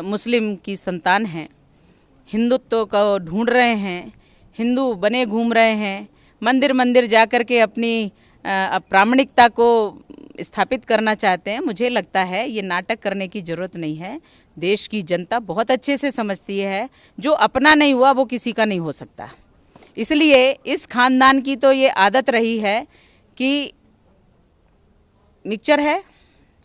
मुस्लिम की संतान हैं, हिंदुत्व को ढूंढ रहे हैं, हिंदू बने घूम रहे हैं, मंदिर मंदिर जा कर के अपनी प्रामाणिकता को स्थापित करना चाहते हैं। मुझे लगता है ये नाटक करने की ज़रूरत नहीं है। देश की जनता बहुत अच्छे से समझती है, जो अपना नहीं हुआ वो किसी का नहीं हो सकता। इसलिए इस खानदान की तो ये आदत रही है कि मिक्सचर है,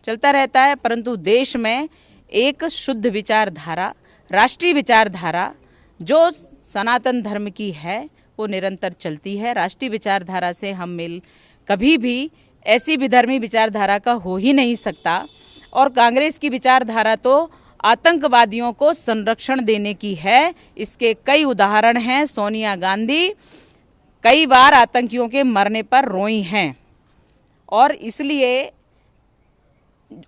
चलता रहता है, परंतु देश में एक शुद्ध विचारधारा, राष्ट्रीय विचारधारा जो सनातन धर्म की है वो निरंतर चलती है। राष्ट्रीय विचारधारा से हम मिल कभी भी ऐसी विधर्मी विचारधारा का हो ही नहीं सकता। और कांग्रेस की विचारधारा तो आतंकवादियों को संरक्षण देने की है। इसके कई उदाहरण हैं। सोनिया गांधी कई बार आतंकियों के मरने पर रोई हैं, और इसलिए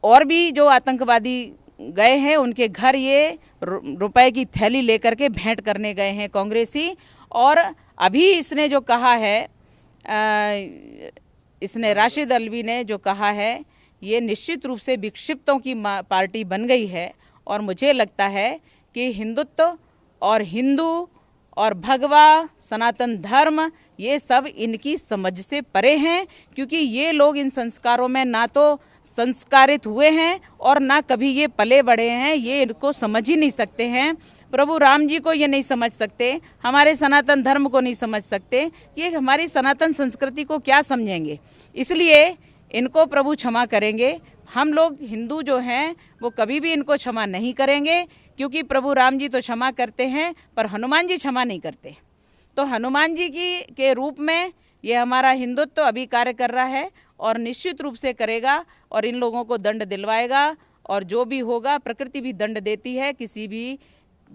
और भी जो आतंकवादी गए हैं उनके घर ये रुपए की थैली लेकर के भेंट करने गए हैं कांग्रेसी। और अभी इसने जो कहा है, इसने राशिद अल्वी ने जो कहा है, ये निश्चित रूप से विक्षिप्तों की पार्टी बन गई है। और मुझे लगता है कि हिंदुत्व और हिंदू और भगवा सनातन धर्म ये सब इनकी समझ से परे हैं, क्योंकि ये लोग इन संस्कारों में ना तो संस्कारित हुए हैं और ना कभी ये पले बड़े हैं। ये इनको समझ ही नहीं सकते हैं। प्रभु राम जी को ये नहीं समझ सकते, हमारे सनातन धर्म को नहीं समझ सकते, ये हमारी सनातन संस्कृति को क्या समझेंगे। इसलिए इनको प्रभु क्षमा करेंगे। हम लोग हिंदू जो हैं वो कभी भी इनको क्षमा नहीं करेंगे, क्योंकि प्रभु राम जी तो क्षमा करते हैं पर हनुमान जी क्षमा नहीं करते। तो हनुमान जी के रूप में ये हमारा हिंदुत्व अभी कार्य कर रहा है और निश्चित रूप से करेगा, और इन लोगों को दंड दिलवाएगा। और जो भी होगा, प्रकृति भी दंड देती है। किसी भी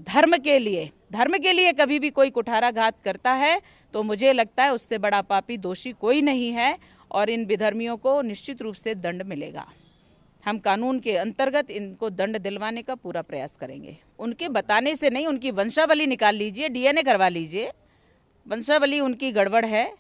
धर्म के लिए कभी भी कोई कुठाराघात करता है तो मुझे लगता है उससे बड़ा पापी दोषी कोई नहीं है, और इन विधर्मियों को निश्चित रूप से दंड मिलेगा। हम कानून के अंतर्गत इनको दंड दिलवाने का पूरा प्रयास करेंगे। उनके बताने से नहीं, उनकी वंशावली निकाल लीजिए, डीएनए करवा लीजिए। वंशावली उनकी गड़बड़ है,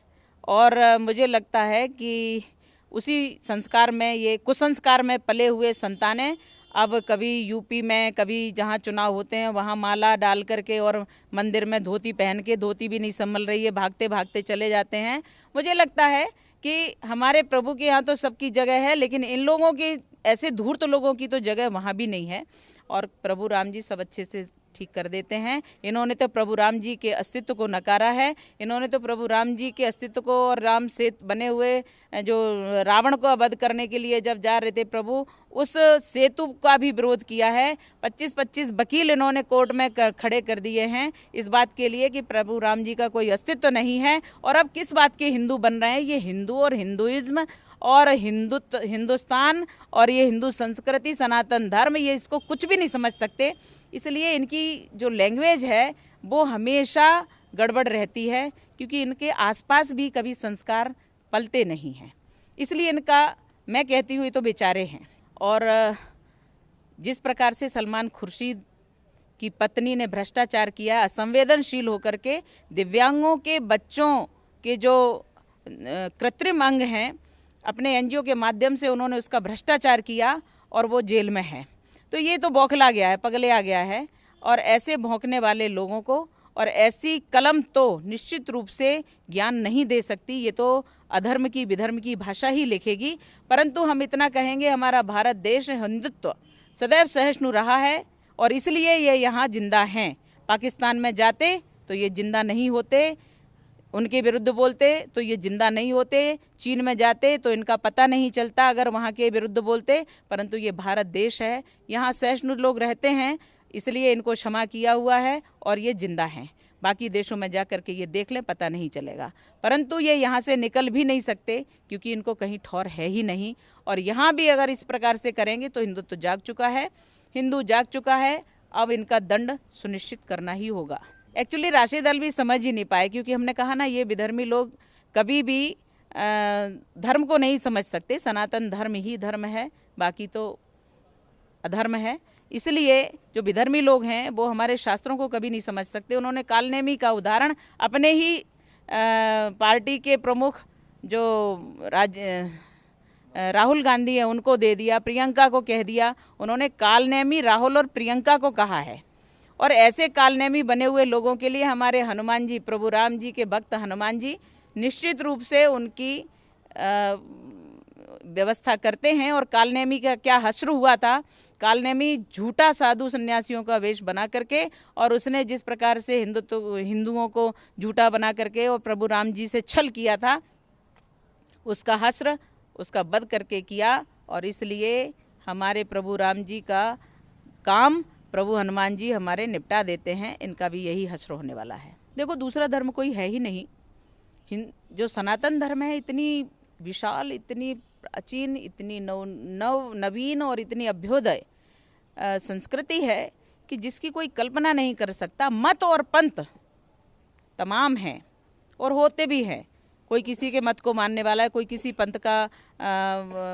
और मुझे लगता है कि उसी संस्कार में, ये कुसंस्कार में पले हुए संतानें अब कभी यूपी में, कभी जहाँ चुनाव होते हैं वहाँ माला डाल करके और मंदिर में धोती पहन के, धोती भी नहीं संभल रही है, भागते भागते चले जाते हैं। मुझे लगता है कि हमारे प्रभु के यहाँ तो सबकी जगह है, लेकिन इन लोगों की, ऐसे धूर्त लोगों की तो जगह वहाँ भी नहीं है। और प्रभु राम जी सब अच्छे से ठीक कर देते हैं। इन्होंने तो प्रभु राम जी के अस्तित्व को नकारा है। इन्होंने तो प्रभु राम जी के अस्तित्व को, और राम से बने हुए जो रावण को वध करने के लिए जब जा रहे थे प्रभु, उस सेतु का भी विरोध किया है। 25-25 वकील इन्होंने कोर्ट में खड़े कर दिए हैं इस बात के लिए कि प्रभु राम जी का कोई अस्तित्व नहीं है। और अब किस बात के हिंदू बन रहे हैं? ये हिंदू और हिंदुइज्म और हिंदुस्तान और ये हिंदू संस्कृति, सनातन धर्म, ये इसको कुछ भी नहीं समझ सकते। इसलिए इनकी जो लैंग्वेज है वो हमेशा गड़बड़ रहती है, क्योंकि इनके आसपास भी कभी संस्कार पलते नहीं हैं। इसलिए इनका, मैं कहती हूँ, ये तो बेचारे हैं। और जिस प्रकार से सलमान खुर्शीद की पत्नी ने भ्रष्टाचार किया, असंवेदनशील होकर के दिव्यांगों के बच्चों के जो कृत्रिम अंग हैं, अपने एनजीओ के माध्यम से उन्होंने उसका भ्रष्टाचार किया और वो जेल में है। तो ये तो बौखला गया है, पगले गया है। और ऐसे भौंकने वाले लोगों को और ऐसी कलम तो निश्चित रूप से ज्ञान नहीं दे सकती। ये तो अधर्म की, विधर्म की भाषा ही लिखेगी। परंतु हम इतना कहेंगे, हमारा भारत देश हिंदुत्व सदैव सहिष्णु रहा है, और इसलिए ये यहाँ जिंदा हैं। पाकिस्तान में जाते तो ये जिंदा नहीं होते, उनके विरुद्ध बोलते तो ये जिंदा नहीं होते। चीन में जाते तो इनका पता नहीं चलता अगर वहाँ के विरुद्ध बोलते। परंतु ये भारत देश है, यहाँ सहिष्णु लोग रहते हैं, इसलिए इनको क्षमा किया हुआ है और ये जिंदा हैं। बाकी देशों में जा कर के ये देख लें, पता नहीं चलेगा। परंतु ये यहाँ से निकल भी नहीं सकते, क्योंकि इनको कहीं ठौर है ही नहीं। और यहाँ भी अगर इस प्रकार से करेंगे तो हिंदुत्व जाग चुका है, हिंदू जाग चुका है। अब इनका दंड सुनिश्चित करना ही होगा। एक्चुअली राशिद अल्वी समझ ही नहीं पाए, क्योंकि हमने कहा ना, ये विधर्मी लोग कभी भी धर्म को नहीं समझ सकते। सनातन धर्म ही धर्म है, बाकी तो अधर्म है। इसलिए जो विधर्मी लोग हैं वो हमारे शास्त्रों को कभी नहीं समझ सकते। उन्होंने कालनेमी का उदाहरण अपने ही पार्टी के प्रमुख जो राहुल गांधी है उनको दे दिया, प्रियंका को कह दिया। उन्होंने कालनेमी राहुल और प्रियंका को कहा है। और ऐसे कालनेमी बने हुए लोगों के लिए हमारे हनुमान जी, प्रभु राम जी के भक्त हनुमान जी निश्चित रूप से उनकी व्यवस्था करते हैं। और कालनेमी का क्या हश्र हुआ था, कालनेमी झूठा साधु सन्यासियों का वेश बना करके, और उसने जिस प्रकार से हिंदुओं को झूठा बना करके और प्रभु राम जी से छल किया था, उसका हश्र उसका वध करके किया। और इसलिए हमारे प्रभु राम जी का काम प्रभु हनुमान जी हमारे निपटा देते हैं। इनका भी यही हश्र होने वाला है। देखो, दूसरा धर्म कोई है ही नहीं। जो सनातन धर्म है, इतनी विशाल, इतनी प्राचीन, इतनी नवीन और इतनी अभ्युदय संस्कृति है कि जिसकी कोई कल्पना नहीं कर सकता। मत और पंथ तमाम हैं और होते भी हैं। कोई किसी के मत को मानने वाला है, कोई किसी पंथ का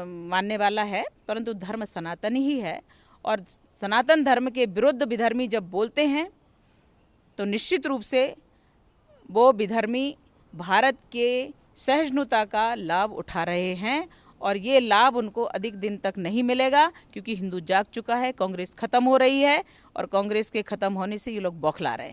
मानने वाला है, परंतु धर्म सनातन ही है। और सनातन धर्म के विरुद्ध विधर्मी जब बोलते हैं तो निश्चित रूप से वो विधर्मी भारत के सहिष्णुता का लाभ उठा रहे हैं। और ये लाभ उनको अधिक दिन तक नहीं मिलेगा, क्योंकि हिंदू जाग चुका है। कांग्रेस खत्म हो रही है और कांग्रेस के खत्म होने से ये लोग बौखला रहे हैं।